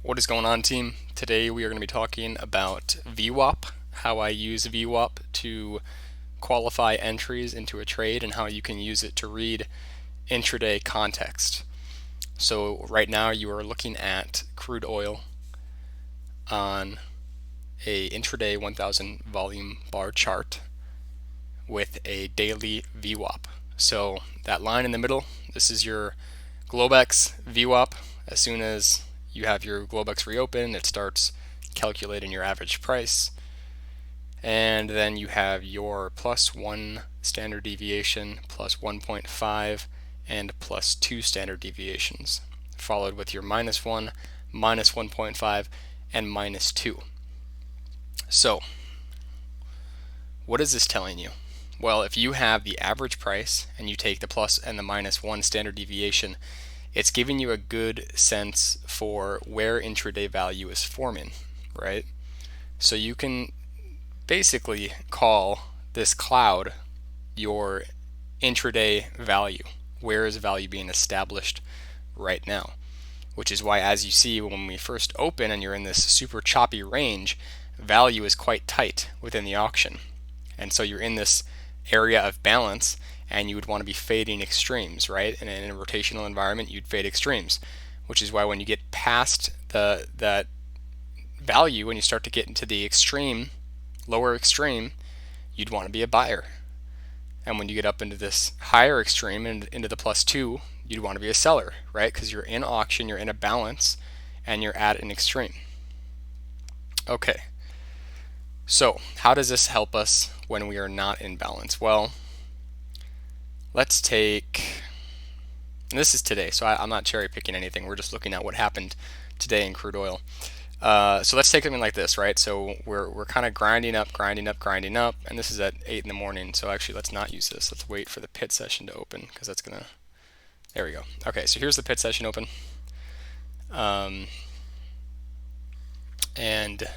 What is going on, team? Today we are going to be talking about Vwap, how I use Vwap to qualify entries into a trade and how you can use it to read intraday context. So right now you are looking at crude oil on a intraday 1000 volume bar chart with a daily Vwap. So that line in the middle, this is your Globex Vwap. As soon as you have your Globex reopen, it starts calculating your average price. And then you have your +1 standard deviation, +1.5, and +2 standard deviations, followed with your -1, -1.5, and -2. So, what is this telling you? Well, if you have the average price and you take the plus and the -1 standard deviation, it's giving you a good sense for where intraday value is forming, right? So you can basically call this cloud your intraday value. Where is value being established right now? Which is why, as you see, when we first open and you're in this super choppy range, value is quite tight within the auction. And so you're in this area of balance, and you would want to be fading extremes, right? And in a rotational environment, you'd fade extremes, which is why when you get past that value, when you start to get into the extreme, lower extreme, you'd want to be a buyer. And when you get up into this higher extreme and into the +2, you'd want to be a seller, right? Because you're in auction, you're in a balance, and you're at an extreme. Okay, so how does this help us when we are not in balance? Well, let's take, and this is today, so I'm not cherry picking anything. We're just looking at what happened today in crude oil. So let's take something like this, right? So we're kind of grinding up, and this is at 8 in the morning. So actually, let's not use this. Let's wait for the pit session to open because that's gonna. There we go. Okay, so here's the pit session open, and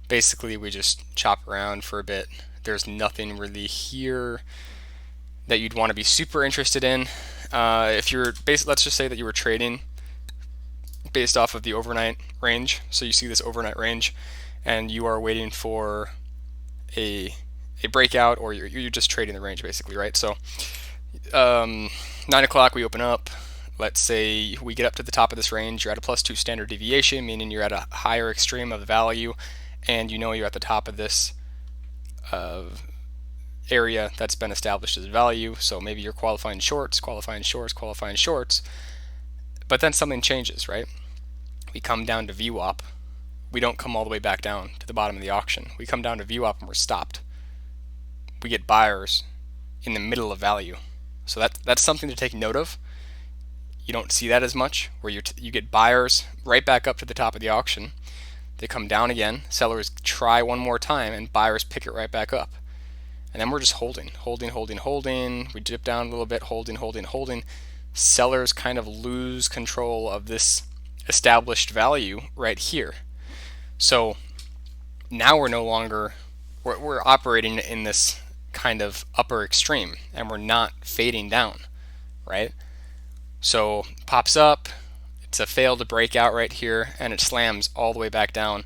basically we just chop around for a bit. There's nothing really here that you'd want to be super interested in. If you're let's just say that you were trading based off of the overnight range. So you see this overnight range, and you are waiting for a breakout, or you're just trading the range basically, right? So 9 o'clock we open up. Let's say we get up to the top of this range. You're at a +2 standard deviation, meaning you're at a higher extreme of the value, and you know you're at the top of this area that's been established as value. So maybe you're qualifying shorts, but then something changes, right? We come down to Vwap. We don't come all the way back down to the bottom of the auction. We come down to Vwap and we're stopped. We get buyers in the middle of value. So that's something to take note of. You don't see that as much, where you get buyers right back up to the top of the auction. They come down again. Sellers try one more time, and buyers pick it right back up. And then we're just holding. We dip down a little bit, holding. Sellers kind of lose control of this established value right here. So now we're no longer, we're operating in this kind of upper extreme, and we're not fading down, right? So pops up, it's a failed breakout right here, and it slams all the way back down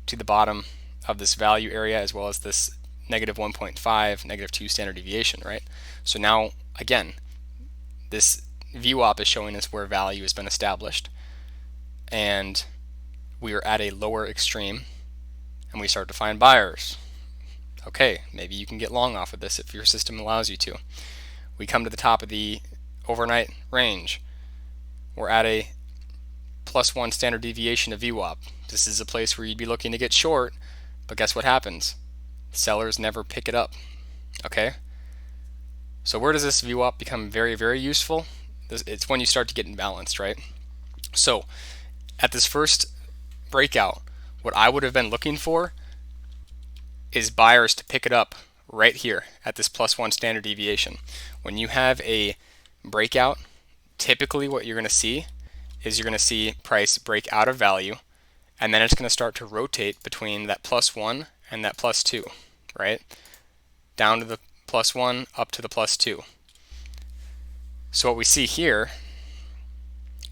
to the bottom of this value area, as well as this -1.5, -2 standard deviation, right? So now, again, this Vwap is showing us where value has been established, and we are at a lower extreme, and we start to find buyers. Okay, maybe you can get long off of this if your system allows you to. We come to the top of the overnight range. We're at a +1 standard deviation of Vwap. This is a place where you'd be looking to get short, but guess what happens? Sellers never pick it up. Okay? So where does this Vwap become very, very useful? It's when you start to get imbalanced, right? So at this first breakout, what I would have been looking for is buyers to pick it up right here at this +1 standard deviation. When you have a breakout, typically what you're going to see is you're going to see price break out of value, and then it's going to start to rotate between that +1 and that +2, right? Down to the +1, up to the +2. So what we see here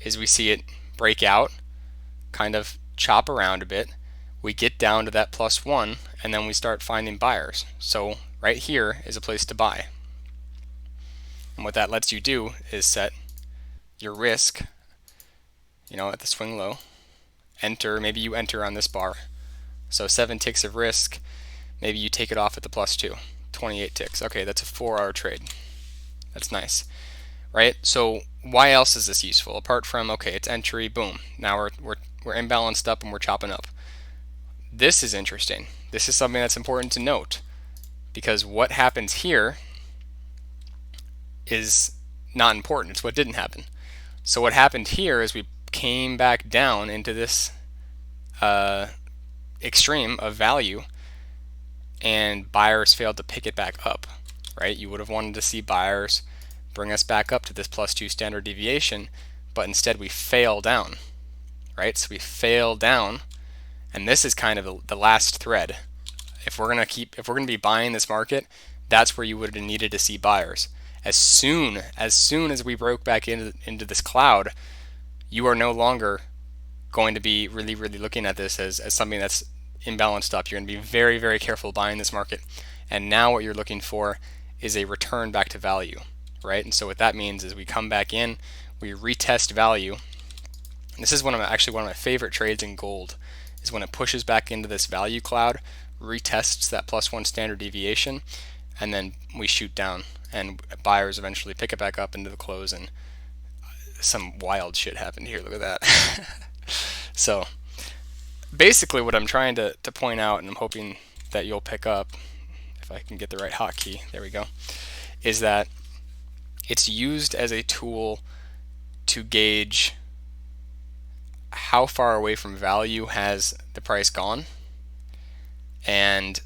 is we see it break out, kind of chop around a bit, we get down to that +1, and then we start finding buyers. So right here is a place to buy. And what that lets you do is set your risk, at the swing low. Maybe you enter on this bar. So 7 ticks of risk, maybe you take it off at the +2, 28 ticks. Okay, that's a 4-hour trade. That's nice, right? So why else is this useful? Apart from, okay, it's entry, boom. Now we're imbalanced up and we're chopping up. This is interesting. This is something that's important to note, because what happens here is not important. It's what didn't happen. So what happened here is we came back down into this extreme of value, and buyers failed to pick it back up, right? You would have wanted to see buyers bring us back up to this +2 standard deviation, but instead we fail down, right? So we fail down, and this is kind of the last thread. If we're gonna be buying this market, that's where you would have needed to see buyers. As soon as we broke back into this cloud, you are no longer going to be really looking at this as something that's imbalanced up. You're going to be very, very careful buying this market. And now what you're looking for is a return back to value, right? And so what that means is we come back in, we retest value. And this is actually one of my favorite trades in gold, is when it pushes back into this value cloud, retests that +1 standard deviation, and then we shoot down, and buyers eventually pick it back up into the close, and some wild shit happened here. Look at that. So basically what I'm trying to point out, and I'm hoping that you'll pick up, if I can get the right hotkey, there we go, is that it's used as a tool to gauge how far away from value has the price gone, and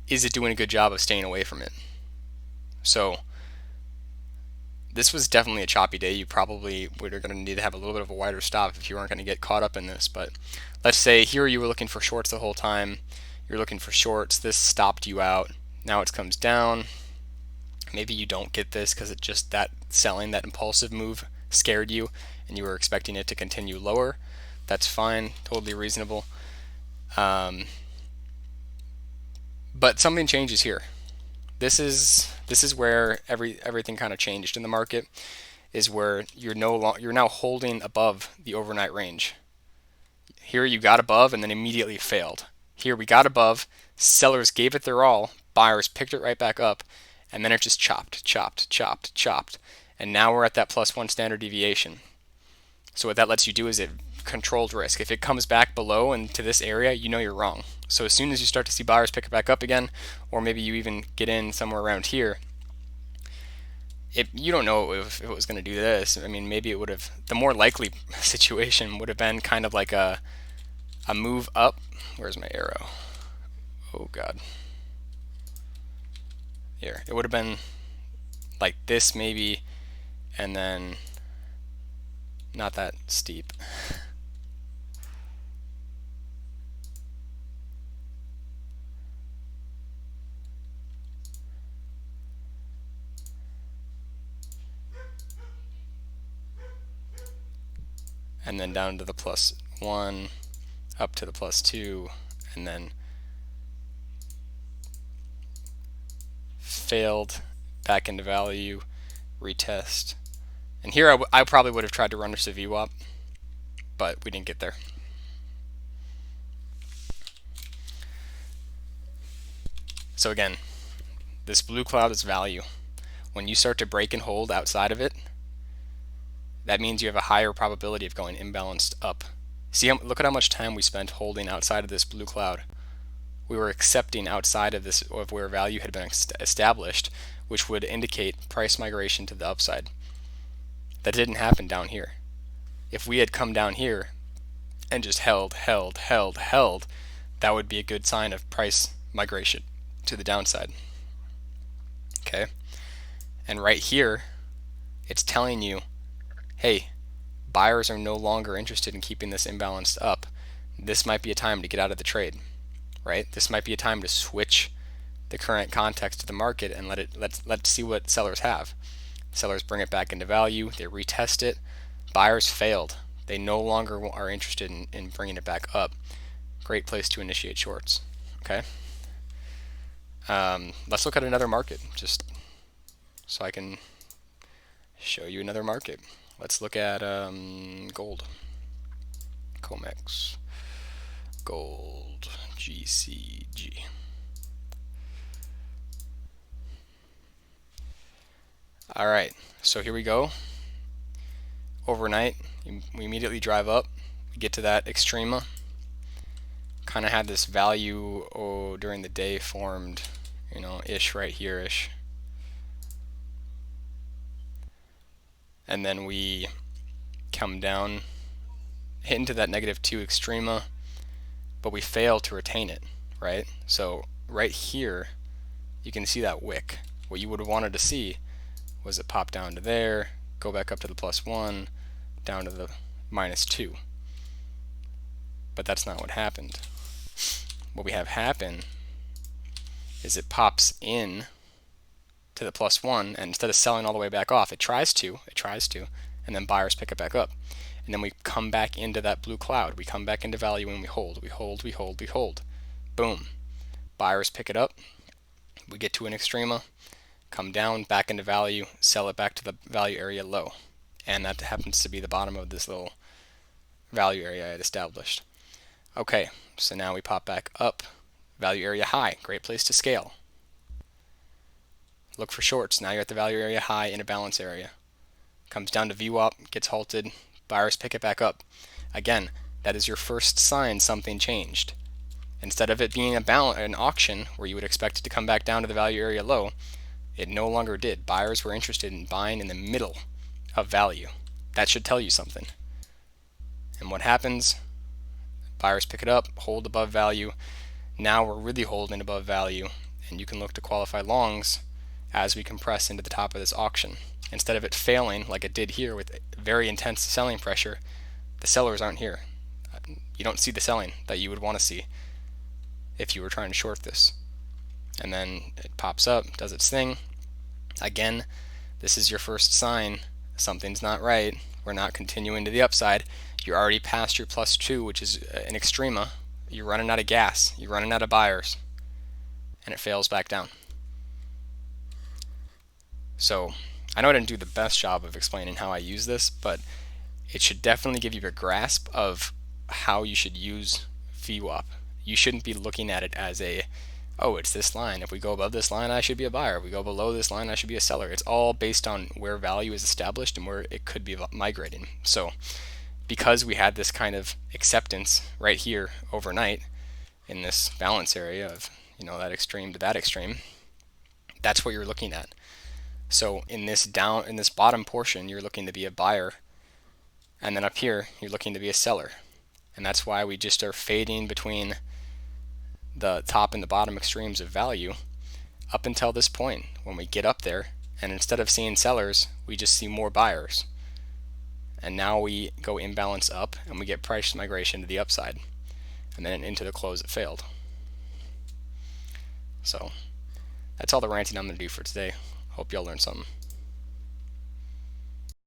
is it doing a good job of staying away from it. So this was definitely a choppy day. You probably were going to need to have a little bit of a wider stop if you weren't going to get caught up in this. But let's say here you were looking for shorts the whole time. You're looking for shorts. This stopped you out. Now it comes down. Maybe you don't get this because it just that impulsive move scared you and you were expecting it to continue lower. That's fine, totally reasonable. But something changes here. This is where everything kind of changed in the market, is where you're now holding above the overnight range. Here you got above and then immediately failed. Here we got above, sellers gave it their all, buyers picked it right back up, and then it just chopped, and now we're at that +1 standard deviation. So what that lets you do is it controlled risk. If it comes back below into this area, you know you're wrong. So as soon as you start to see buyers pick it back up again, or maybe you even get in somewhere around here, you don't know if it was going to do this. I mean, maybe it would have, the more likely situation would have been kind of like a move up. Where's my arrow? Oh God. Here, it would have been like this maybe, and then not that steep. And then down to the +1, up to the +2, and then failed, back into value, retest. And here I probably would have tried to run this to Vwap, but we didn't get there. So again, this blue cloud is value. When you start to break and hold outside of it, that means you have a higher probability of going imbalanced up. See, look at how much time we spent holding outside of this blue cloud. We were accepting outside of this, of where value had been established, which would indicate price migration to the upside. That didn't happen down here. If we had come down here and just held, that would be a good sign of price migration to the downside. Okay? And right here, it's telling you, hey, buyers are no longer interested in keeping this imbalanced up. This might be a time to get out of the trade, right? This might be a time to switch the current context of the market and let's see what sellers have. Sellers bring it back into value, they retest it. Buyers failed. They no longer are interested in bringing it back up. Great place to initiate shorts. Okay. Let's look at another market, just so I can show you another market. Let's look at gold. COMEX. Gold. GCG. Alright, so here we go. Overnight, we immediately drive up, we get to that extrema. Kind of had this value during the day formed, ish right here ish. And then we come down, hit into that -2 extrema, but we fail to retain it, right? So right here, you can see that wick. What you would have wanted to see was it pop down to there, go back up to the +1, down to the -2. But that's not what happened. What we have happen is it pops in to the +1, and instead of selling all the way back off, it tries to, and then buyers pick it back up. And then we come back into that blue cloud. We come back into value and we hold. Boom. Buyers pick it up. We get to an extrema, come down, back into value, sell it back to the value area low. And that happens to be the bottom of this little value area I had established. Okay, so now we pop back up, value area high, great place to scale. Look for shorts. Now you're at the value area high in a balance area. Comes down to VWAP, gets halted, buyers pick it back up. Again, that is your first sign something changed. Instead of it being an auction where you would expect it to come back down to the value area low, it no longer did. Buyers were interested in buying in the middle of value. That should tell you something. And what happens? Buyers pick it up, hold above value. Now we're really holding above value, and you can look to qualify longs as we compress into the top of this auction. Instead of it failing like it did here with very intense selling pressure, the sellers aren't here. You don't see the selling that you would want to see if you were trying to short this. And then it pops up, does its thing. Again, this is your first sign something's not right. We're not continuing to the upside. You're already past your +2, which is an extrema. You're running out of gas. You're running out of buyers. And it fails back down. So I know I didn't do the best job of explaining how I use this, but it should definitely give you a grasp of how you should use VWAP. You shouldn't be looking at it as it's this line. If we go above this line, I should be a buyer. If we go below this line, I should be a seller. It's all based on where value is established and where it could be migrating. So because we had this kind of acceptance right here overnight in this balance area of that extreme to that extreme, that's what you're looking at. So in this bottom portion, you're looking to be a buyer, and then up here you're looking to be a seller. And that's why we just are fading between the top and the bottom extremes of value up until this point when we get up there, and instead of seeing sellers, we just see more buyers. And now we go imbalance up and we get price migration to the upside, and then into the close it failed. So that's all the ranting I'm going to do for today. Hope y'all learned something.